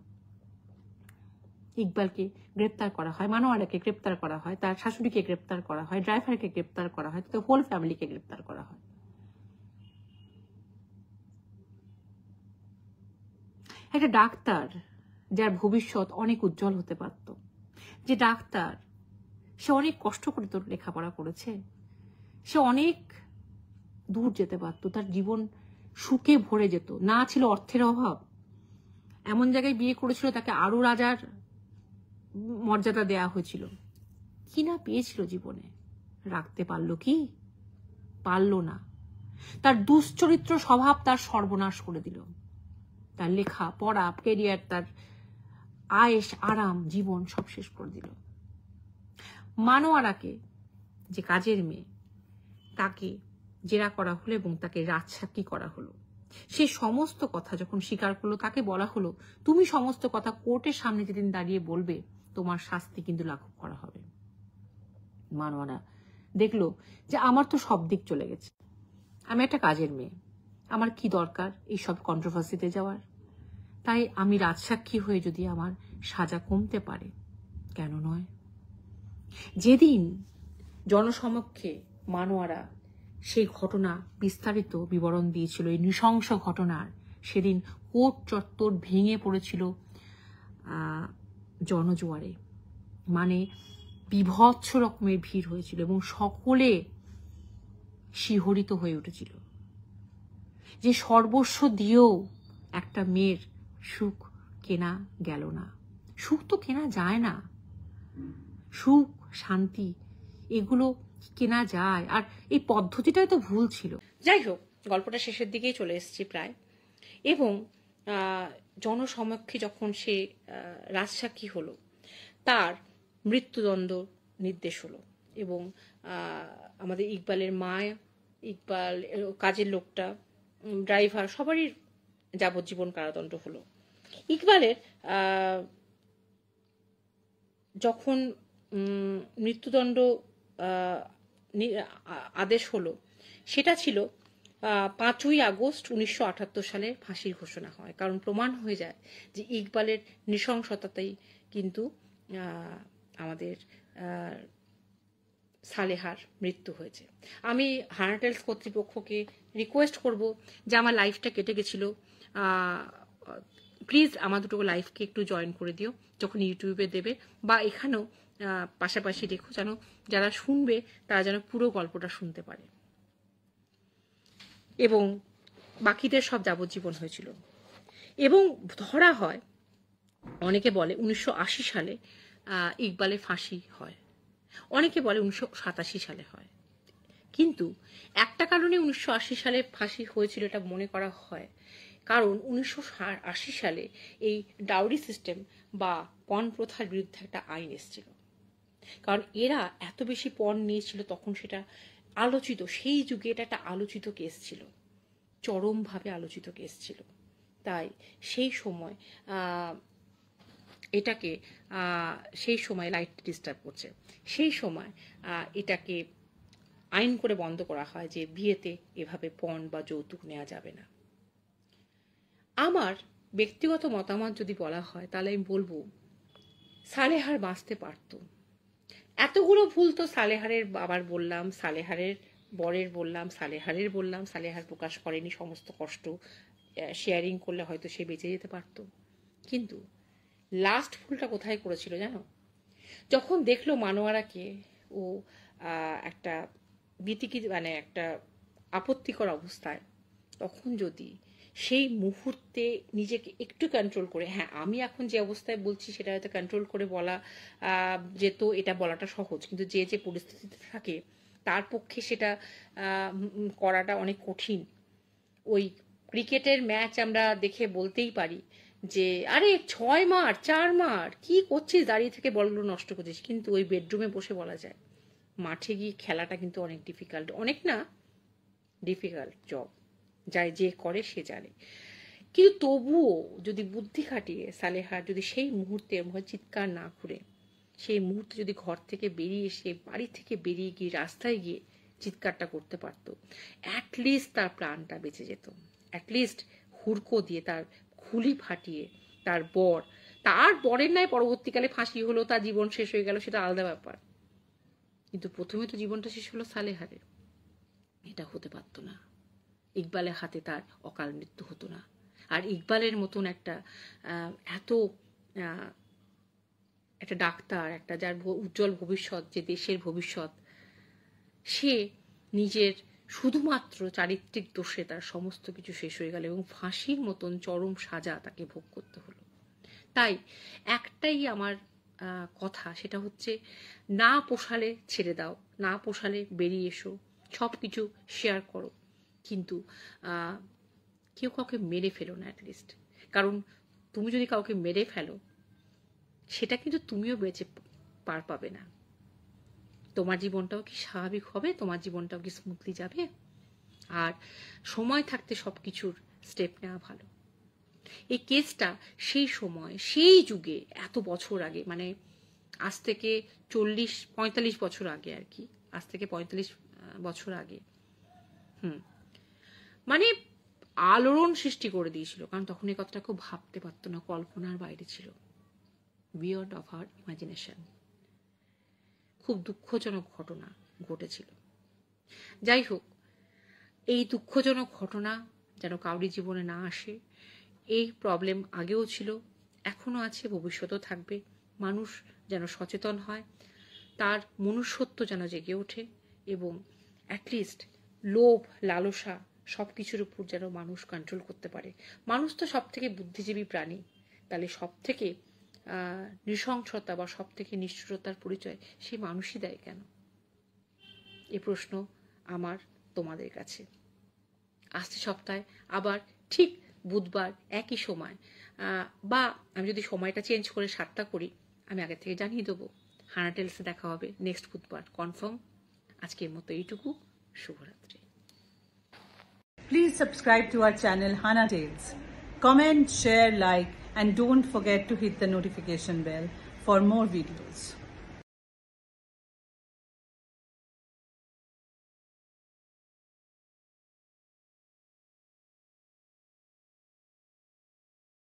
ইকবালকে গ্রেপ্তার করা হয়, মানোয়ারাকে গ্রেপ্তার করা হয়, তার শাশুড়িকে গ্রেপ্তার করা হয়, ড্রাইভারকে গ্রেপ্তার করা হয়, তো হোল ফ্যামিলিকে গ্রেপ্তার করা হয়। একটা ডাক্তার যার ভবিষ্যৎ অনেক উজ্জ্বল হতে পারত, যে ডাক্তার সে অনেক কষ্ট করে তোর লেখাপড়া করেছে, সে অনেক দূর যেতে পারত, তার জীবন সুখে ভরে যেত, না ছিল অর্থের অভাব, এমন জায়গায় বিয়ে করেছিল তাকে আরো রাজার মর্যাদা দেয়া হয়েছিল, কি না পেয়েছিল জীবনে, রাখতে পারলো কি? পারলো না। তার দুশ্চরিত্র স্বভাব তার সর্বনাশ করে দিল, তার লেখা পড়া, ক্যারিয়ার, তার আয়েশ আরাম, জীবন সব শেষ করে দিল। মানোয়ারাকে, যে কাজের মেয়ে, তাকে জেরা করা হলো এবং তাকে রাজসাক্ষী করা হলো। সে সমস্ত কথা যখন স্বীকার করলো, তাকে বলা হলো তুমি সমস্ত কথা কোর্টের সামনে যেদিন দাঁড়িয়ে বলবে তোমার শাস্তি কিন্তু লাঘব করা হবে। মানোয়ারা দেখলো যে আমার তো সব দিক চলে গেছে, আমি একটা কাজের মেয়ে, আমার কি দরকার এইসব কন্ট্রোভার্সিতে যাওয়ার, তাই আমি রাজসাক্ষী হয়ে যদি আমার সাজা কমতে পারে কেন নয়। যেদিন জনসমক্ষে মানোয়ারা সেই ঘটনা বিস্তারিত বিবরণ দিয়েছিল, এই নৃশংস ঘটনার, সেদিন কোর্ট চত্বর ভেঙে পড়েছিল জনজোয়ারে, মানে বিভৎস রকমের ভিড় হয়েছিল এবং সকলে শিহরিত হয়ে উঠেছিল যে সর্বস্ব দিয়েও একটা মেয়ের সুখ কেনা গেল না। সুখ তো কেনা যায় না, সুখ শান্তি এগুলো কেনা যায়? আর এই পদ্ধতিটাই তো ভুল ছিল। যাই হোক, গল্পটা শেষের দিকেই চলে এসেছি প্রায়, এবং জনসমক্ষে যখন সে রাজসাক্ষী হলো, তার মৃত্যুদণ্ড নির্দেশ হলো, এবং আমাদের ইকবালের মা, ইকবাল, কাজের লোকটা, ড্রাইভার, সবারই যাবজ্জীবন কারাদণ্ড হলো। ইকবালের যখন মৃত্যুদণ্ড আদেশ হলো, সেটা ছিল 5ই আগস্ট 1978 সালে ফাঁসির ঘোষণা হয়, কারণ প্রমাণ হয়ে যায় যে ইকবালের নৃশংসতাতেই কিন্তু আমাদের সালেহার মৃত্যু হয়েছে। আমি হার্টেলস কর্তৃপক্ষকে রিকোয়েস্ট করব যে আমার লাইফটা কেটে গেছিল, প্লিজ আমার দুটো লাইফকে একটু জয়েন করে দিও যখন ইউটিউবে দেবে, বা এখানেও পাশাপাশি রেখো, যেন যারা শুনবে তারা যেন পুরো গল্পটা শুনতে পারে। এবং বাকিদের সব যাবজ্জীবন হয়েছিল, এবং ধরা হয়, অনেকে বলে 1980 সালে ইকবালের ফাঁসি হয়, অনেকে বলে 1987 সালে হয়। কিন্তু একটা কারণে 1980 সালে ফাঁসি হয়েছিল এটা মনে করা হয়, কারণ 1980 সালে এই ডাউরি সিস্টেম বা পণ প্রথার বিরুদ্ধে একটা আইন এসেছিল। কারণ এরা এত বেশি পণ নিয়েছিল, তখন সেটা আলোচিত, সেই যুগে এটা একটা আলোচিত কেস ছিল, চরমভাবে আলোচিত কেস ছিল। তাই সেই সময় এটাকে সেই সময় লাইট ডিস্টার্ব করছে, সেই সময় এটাকে আইন করে বন্ধ করা হয় যে বিয়েতে এভাবে পণ বা যৌতুক নেওয়া যাবে না। আমার ব্যক্তিগত মতামত যদি বলা হয়, তাহলে আমি বলবো সালেহার বাঁচতে পারত। এতগুলো ভুল তো সালেহারের বাবার বললাম, সালেহারের বরের বললাম, সালেহারের বললাম, সালেহার প্রকাশ করেনি সমস্ত কষ্ট, শেয়ারিং করলে হয়তো সে বেঁচে যেতে পারত। কিন্তু লাস্ট ভুলটা কোথায় করেছিল জানো? যখন দেখলো মানোয়ারাকে ও একটা মানে একটা আপত্তিকর অবস্থায়, তখন যদি সেই মুহূর্তে নিজেকে একটু কন্ট্রোল করে, হ্যাঁ আমি এখন যে অবস্থায় বলছি সেটা হয়তো কন্ট্রোল করে বলা যেত, এটা বলাটা সহজ, কিন্তু যে যে পরিস্থিতিতে থাকে তার পক্ষে সেটা করাটা অনেক কঠিন। ওই ক্রিকেটের ম্যাচ আমরা দেখে বলতেই পারি যে আরে 6 মার 4 মার, কি করছিস, দাঁড়িয়ে থেকে বলগুলো নষ্ট করছিস, কিন্তু ওই বেডরুমে বসে বলা যায়। মাঠে গিয়ে খেলাটা কিন্তু অনেক ডিফিকাল্ট, অনেক না, ডিফিকাল্ট জব, যাই যে করে সে জানে। কিন্তু তবুও যদি বুদ্ধি খাটিয়ে সালেহা যদি সেই মুহূর্তে চিৎকার না করে, সেই মুহূর্তে যদি ঘর থেকে বেরিয়ে এসে, বাড়ি থেকে বেরিয়ে গিয়ে রাস্তায় গিয়ে চিৎকারটা করতে পারতো, অ্যাটলিস্ট তার প্রাণটা বেঁচে যেত। অ্যাটলিস্ট হুড়কো দিয়ে, তার খুলি ফাটিয়ে, তার বরের নাই পরবর্তীকালে ফাঁসি হলো, তার জীবন শেষ হয়ে গেল, সেটা আলাদা ব্যাপার, কিন্তু প্রথমে তো জীবনটা শেষ হলো সালেহারের। এটা হতে পারতো না, ইকবালের হাতে তার অকাল মৃত্যু হতো না। আর ইকবালের মতন একটা একটা ডাক্তার, একটা যার উজ্জ্বল ভবিষ্যৎ, যে দেশের ভবিষ্যৎ, সে নিজের শুধুমাত্র চারিত্রিক দোষে তার সমস্ত কিছু শেষ হয়ে গেল, এবং ফাঁসির মতন চরম সাজা তাকে ভোগ করতে হলো। তাই একটাই আমার কথা, সেটা হচ্ছে না পোষালে ছেড়ে দাও, না পোষালে বেরিয়ে এসো, সব কিছু শেয়ার করো, কিন্তু কেউ কাউকে মেরে ফেলো না অ্যাটলিস্ট। কারণ তুমি যদি কাউকে মেরে ফেলো, সেটা কিন্তু তুমিও বেঁচে পার পাবে না। তোমার জীবনটাও কি স্বাভাবিক হবে? তোমার জীবনটাও কি স্মুথলি যাবে? আর সময় থাকতে সব কিছুর স্টেপ নেওয়া ভালো। এই কেসটা সেই সময়, সেই যুগে, এত বছর আগে, মানে আজ থেকে 40-45 বছর আগে আর কি, আজ থেকে 45 বছর আগে, মানে আলোড়ন সৃষ্টি করে দিয়েছিল। কারণ তখন এই কথাটা খুব ভাবতে পারতো না, কল্পনার বাইরে ছিল, বিয়ন্ড অফ আওয়ার ইমাজিনেশন। খুব দুঃখজনক ঘটনা ঘটেছিল। যাই হোক, এই দুঃখজনক ঘটনা যেন কাউরি জীবনে না আসে, এই প্রবলেম আগেও ছিল, এখনো আছে, ভবিষ্যতেও থাকবে। মানুষ যেন সচেতন হয়, তার মনুষ্যত্ব যেন জেগে ওঠে, এবং অ্যাটলিস্ট লোভ, লালসা সব কিছুর উপর যেন মানুষ কন্ট্রোল করতে পারে। মানুষ তো সব থেকে বুদ্ধিজীবী প্রাণী, তাহলে সব থেকে নৃশংসতা বা সব থেকে নিষ্ঠুরতার পরিচয় সেই মানুষই দেয় কেন? এই প্রশ্ন আমার তোমাদের কাছে। আসছে সপ্তাহে আবার ঠিক বুধবার একই সময়, বা আমি যদি সময়টা চেঞ্জ করে 7টা করি, আমি আগে থেকে জানিয়ে দেবো। হানা টেলসে দেখা হবে নেক্সট বুধবার, কনফার্ম। আজকের মতো এইটুকু, শুভরাত্রি। Please subscribe to our channel Hana Tales. Comment, share, like, and don't forget to hit the notification bell for more videos.